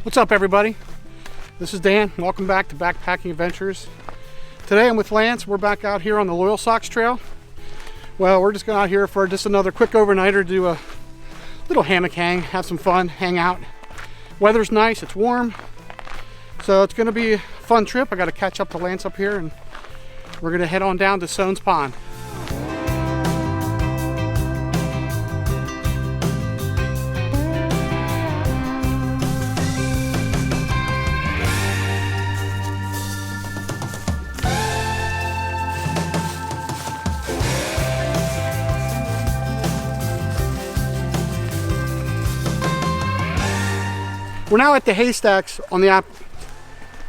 What's up, everybody? This is Dan. Welcome back to Backpacking Adventures. Today I'm with Lance. We're back out here on the Loyalsock Trail. Well, we're just going out here for just another quick overnighter, do a little hammock hang, have some fun, hang out. Weather's nice, it's warm, so it's going to be a fun trip. I got to catch up to Lance up here, and we're going to head on down to Soane's Pond. We're now at the Haystacks on the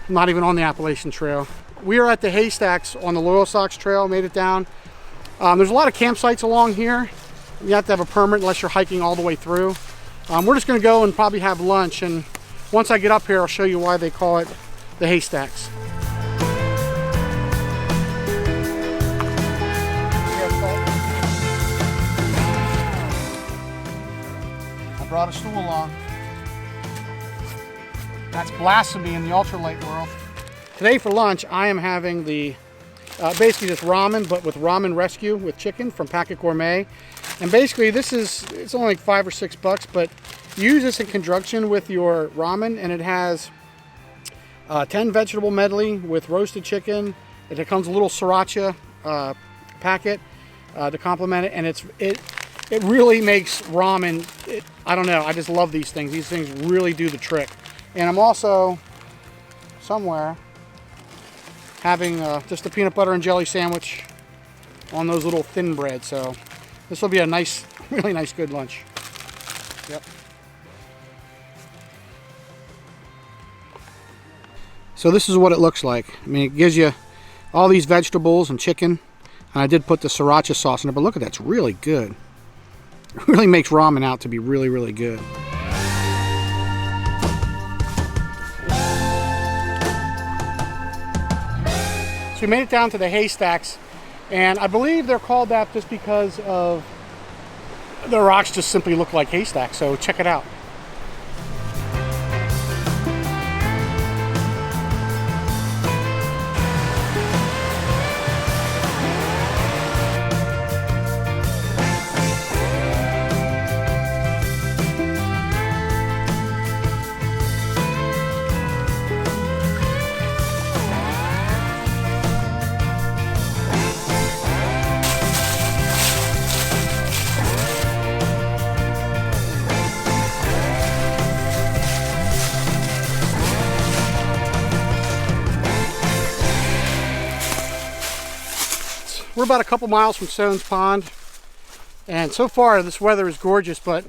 not even on the Appalachian Trail. We are at the Haystacks on the Loyalsock Trail, made it down. There's a lot of campsites along here. You have to have a permit unless you're hiking all the way through. We're just gonna go and probably have lunch, and once I get up here, I'll show you why they call it the Haystacks. I brought a stool along. That's blasphemy in the ultralight world. Today for lunch, I am having the basically just ramen, but with ramen rescue with chicken from Packet Gourmet. And basically it's only like $5 or $6, but you use this in conjunction with your ramen, and it has 10 vegetable medley with roasted chicken. It comes a little sriracha packet to complement it, and it really makes ramen. I don't know, I just love these things. These things really do the trick. And I'm also somewhere having just a peanut butter and jelly sandwich on those little thin bread. So this will be a nice, really nice, good lunch. Yep. So this is what it looks like. I mean, it gives you all these vegetables and chicken. And I did put the sriracha sauce in it, but look at that, it's really good. It really makes ramen out to be really, really good. So we made it down to the Haystacks, and I believe they're called that just because of the rocks just simply look like haystacks, so check it out. We're about a couple miles from Soane's Pond, and so far this weather is gorgeous, but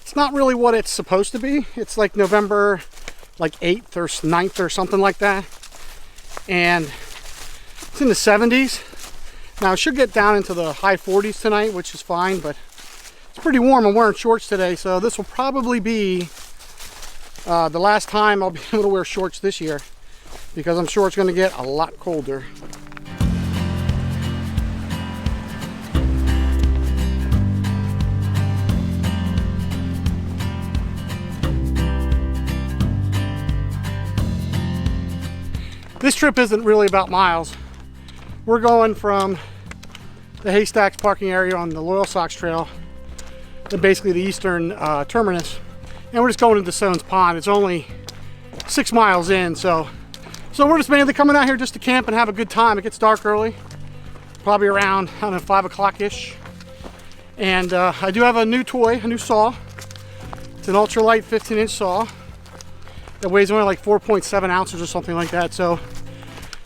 it's not really what it's supposed to be. It's like November 8th or 9th or something like that, and it's in the 70s. Now it should get down into the high 40s tonight, which is fine, but it's pretty warm. I'm wearing shorts today, so this will probably be the last time I'll be able to wear shorts this year, because I'm sure it's going to get a lot colder. This trip isn't really about miles. We're going from the Haystacks parking area on the Loyalsock Trail to basically the eastern terminus, and we're just going into Soane's Pond. It's only 6 miles in, so we're just mainly coming out here just to camp and have a good time. It gets dark early, probably around, I don't know, 5 o'clock-ish. And I do have a new toy, a new saw. It's an ultralight 15-inch saw. It weighs only like 4.7 ounces or something like that, so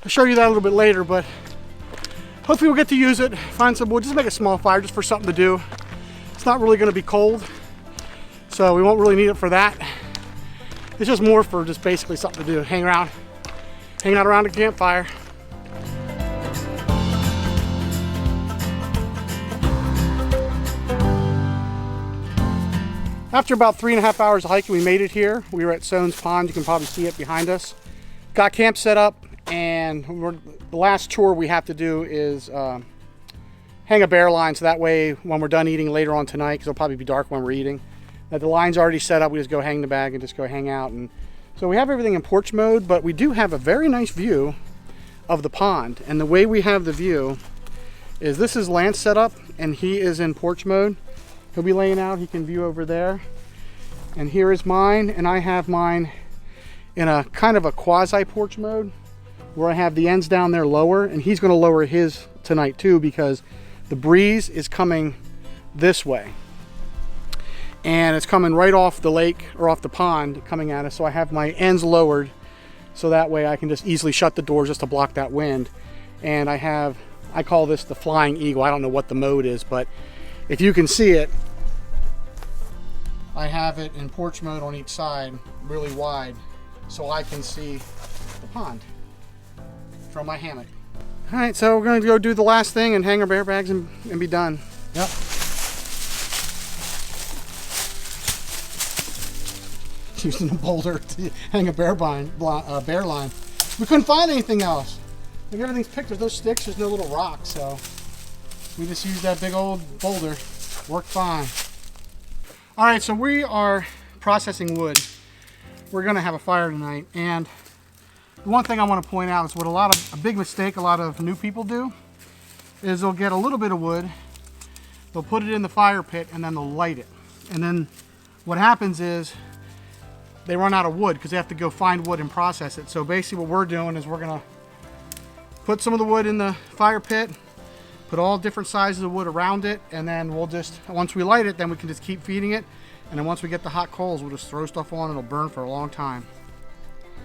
I'll show you that a little bit later, but hopefully we'll get to use it, find some wood, just make a small fire just for something to do. It's not really going to be cold, so we won't really need it for that. It's just more for just basically something to do, hang out around a campfire. After about 3.5 hours of hiking, we made it here. We were at Soane's Pond. You can probably see it behind us. Got camp set up, and the last chore we have to do is hang a bear line, so that way when we're done eating later on tonight, because it'll probably be dark when we're eating, that the line's already set up, we just go hang the bag and just go hang out. And So we have everything in porch mode, but we do have a very nice view of the pond. And the way we have the view is this is Lance set up, and he is in porch mode. He'll be laying out, he can view over there. And here is mine, and I have mine in a kind of a quasi porch mode where I have the ends down there lower, and he's gonna lower his tonight too because the breeze is coming this way. And it's coming right off the lake or off the pond coming at us. So I have my ends lowered so that way I can just easily shut the doors just to block that wind. And I call this the flying eagle. I don't know what the mode is, but if you can see it, I have it in porch mode on each side, really wide, so I can see the pond from my hammock. All right, so we're going to go do the last thing and hang our bear bags and be done. Yep. Using a boulder to hang a bear line. We couldn't find anything else. Like everything's picked. There's no sticks. There's no little rocks. So we just used that big old boulder. Worked fine. All right, so we are processing wood. We're gonna have a fire tonight, and the one thing I want to point out is what a big mistake a lot of new people do is they'll get a little bit of wood, they'll put it in the fire pit, and then they'll light it. And then what happens is they run out of wood because they have to go find wood and process it. So basically what we're doing is we're gonna put some of the wood in the fire pit, put all different sizes of wood around it, and then we'll just, once we light it, then we can just keep feeding it. And then once we get the hot coals, we'll just throw stuff on and it'll burn for a long time.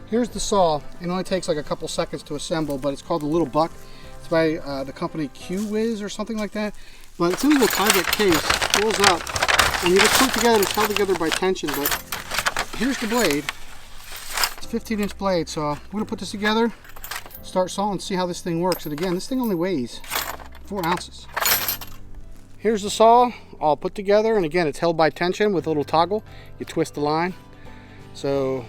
Here's the saw. It only takes like a couple seconds to assemble, but it's called the Little Buck. It's by the company Q-Wiz or something like that. But it's in a little Tyvek case, rolls up, and you just put it together, it's held together by tension. But here's the blade. It's a 15-inch blade, so we're gonna put this together, start sawing, see how this thing works. And again, this thing only weighs 4 ounces. Here's the saw all put together, and again, it's held by tension with a little toggle. You twist the line. So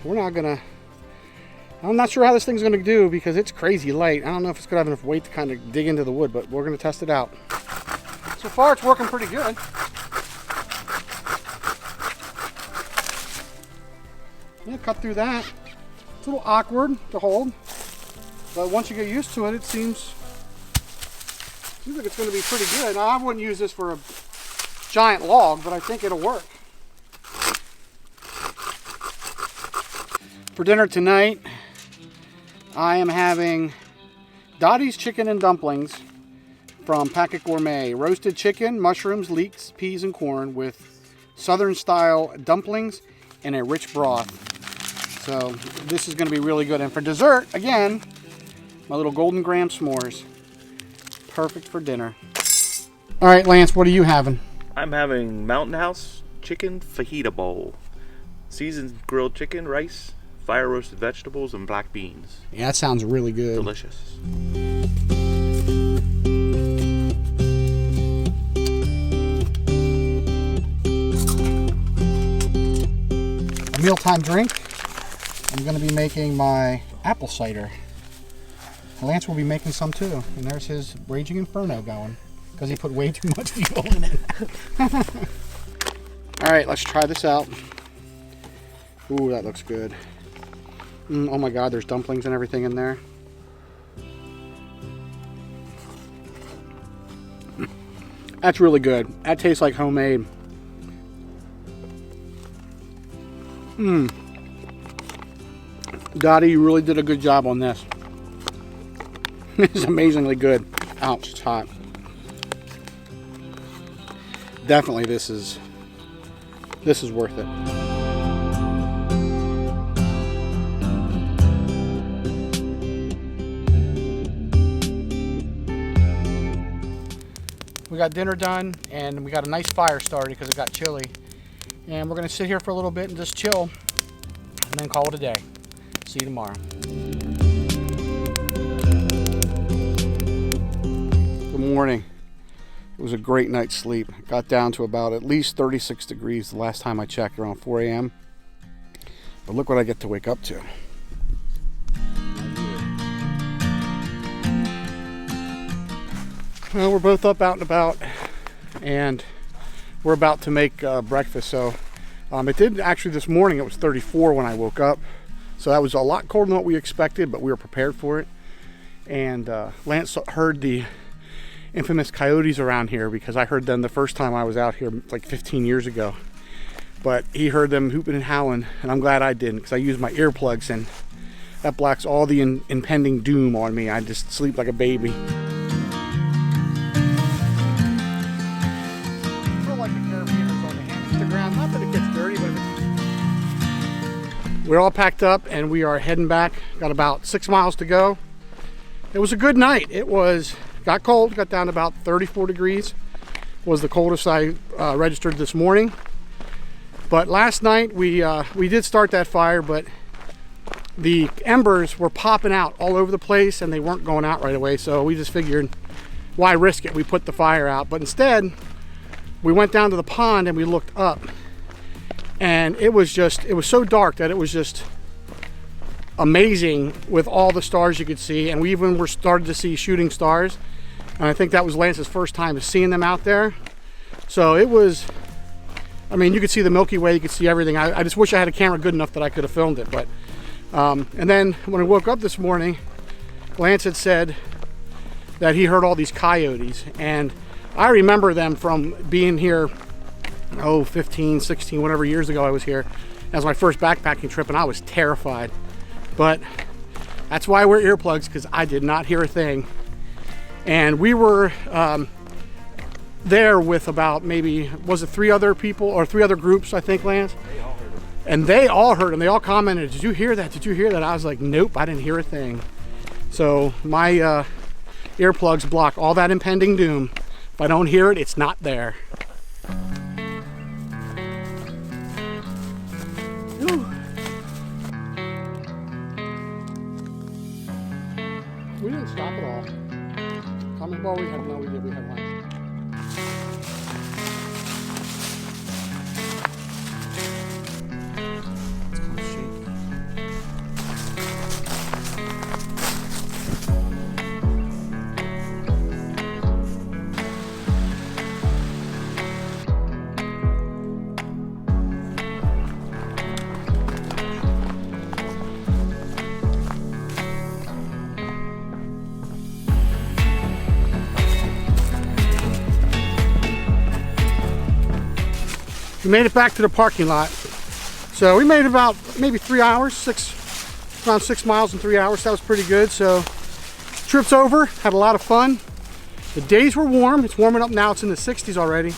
I'm not sure how this thing's gonna do because it's crazy light. I don't know if it's gonna have enough weight to kind of dig into the wood, but we're gonna test it out. So far, it's working pretty good. Yeah, cut through that. It's a little awkward to hold, but once you get used to it, it seems like it's going to be pretty good. Now, I wouldn't use this for a giant log, but I think it'll work. For dinner tonight, I am having Dottie's Chicken and Dumplings from Packet Gourmet. Roasted chicken, mushrooms, leeks, peas, and corn with Southern-style dumplings and a rich broth. So this is going to be really good. And for dessert, again, my little golden graham s'mores. Perfect for dinner. All right, Lance, what are you having? I'm having Mountain House Chicken Fajita Bowl. Seasoned grilled chicken, rice, fire roasted vegetables, and black beans. Yeah, that sounds really good. Delicious. A mealtime drink. I'm going to be making my apple cider. Lance will be making some too, and there's his Raging Inferno going because he put way too much fuel in it. All right, let's try this out. Ooh, that looks good. Oh my God, there's dumplings and everything in there. That's really good. That tastes like homemade. Dottie, you really did a good job on this. It's amazingly good. Ouch, it's hot. Definitely this is worth it. We got dinner done and we got a nice fire started because it got chilly. And we're gonna sit here for a little bit and just chill and then call it a day. See you tomorrow. Good morning. It was a great night's sleep. Got down to about at least 36 degrees the last time I checked, around 4 a.m. But look what I get to wake up to. Well, we're both up out and about, and we're about to make breakfast. So it did actually this morning, it was 34 when I woke up. So that was a lot colder than what we expected, but we were prepared for it. And Lance heard the infamous coyotes around here, because I heard them the first time I was out here like 15 years ago. But he heard them hooping and howling, and I'm glad I didn't, because I used my earplugs, and that blocks all the impending doom on me. I just sleep like a baby. I feel like the carabiners on the hammock. The ground, not that it gets dirty, but we're all packed up and we are heading back. Got about 6 miles to go. It was a good night. It got cold, got down to about 34 degrees. Was the coldest I registered this morning. But last night we did start that fire, but the embers were popping out all over the place and they weren't going out right away. So we just figured, why risk it? We put the fire out. But instead, we went down to the pond and we looked up. And it was so dark that it was just amazing with all the stars you could see. And we even were started to see shooting stars. And I think that was Lance's first time of seeing them out there. So it was, I mean, you could see the Milky Way, you could see everything. I just wish I had a camera good enough that I could have filmed it. But and then when I woke up this morning, Lance had said that he heard all these coyotes. And I remember them from being here, 15, 16, whatever years ago I was here. That was my first backpacking trip, and I was terrified. But that's why I wear earplugs, because I did not hear a thing. And we were there with about maybe, was it 3 other people or 3 other groups, I think, Lance? They all heard them. And they all heard them. They all commented, "Did you hear that? Did you hear that?" I was like, nope, I didn't hear a thing. So my earplugs block all that impending doom. If I don't hear it, it's not there. Whew. We didn't stop at all. Well, we had lunch. It's kind of shaky. We made it back to the parking lot. So we made about maybe 3 hours, around 6 miles in 3 hours. That was pretty good. So trip's over, had a lot of fun. The days were warm. It's warming up now. It's in the 60s already.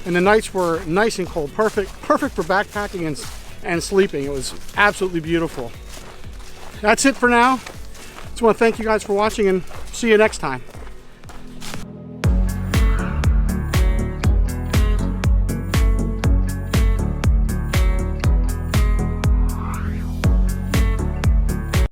And the nights were nice and cold. Perfect for backpacking and sleeping. It was absolutely beautiful. That's it for now. Just want to thank you guys for watching and see you next time.